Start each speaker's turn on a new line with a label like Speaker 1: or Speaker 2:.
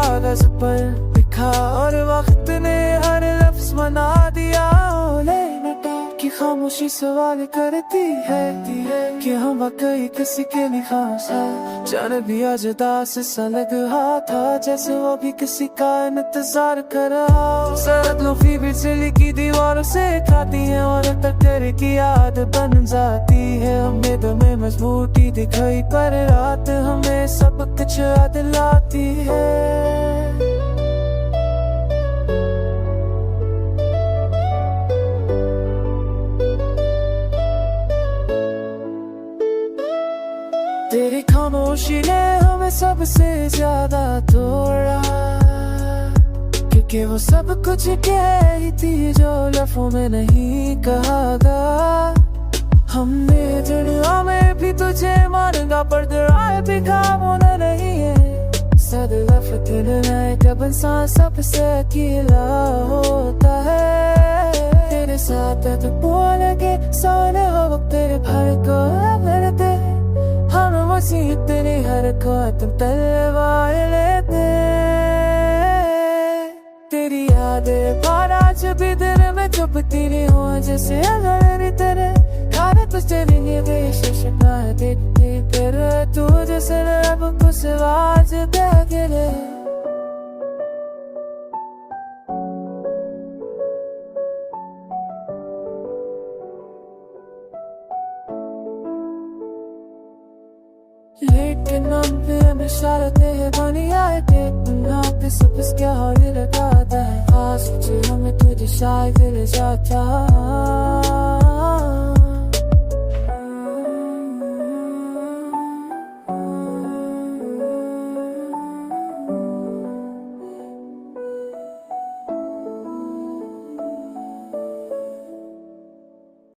Speaker 1: कागज पर लिखा और वक्त ने हर लफ्ज मना दिया। ओले नटा की खामोशी सवाल करती है कि हम वाकई किसी के लिए खास है। जाने भी आज दास सा लग रहा था, जैसे वो भी किसी का इंतजार कर रहा। सरद लोफी बिजली की दीवारों से खाती है और तेरे की याद बन जाती है। उम्मीद में मजबूती दिखाई पर रात हमें सब कुछ याद लाती है। तेरी खामोशी ने हमें सबसे ज्यादा तोड़ा, क्योंकि वो सब कुछ कही थी जो लफ्ज़ों में नहीं कहा गया। हमने दुनिया में भी तुझे मानगा पर दरार भी खामोना नहीं है। सद लफ्ज़ नए जब इंसान सबसे अकेला होता है। तेरे साथ है तो बोल के सोने हो वक्त तेरे भर को मिलते। हम वसी तेरी हर को तुम तलवार लेते। तेरी यादें बारा जब भी दिन में चुपती नहीं हो, जैसे अगर तेरे खाने तुझे नहीं बेशश देती तेरे तू जैसे रब कुछ आवाज दे गिरे। लेकिन हम भी हमेशा रहते हैं बनी आए देखना पे सब क्या होने लगाता है। आज हमें तुझे शायद ले जाता।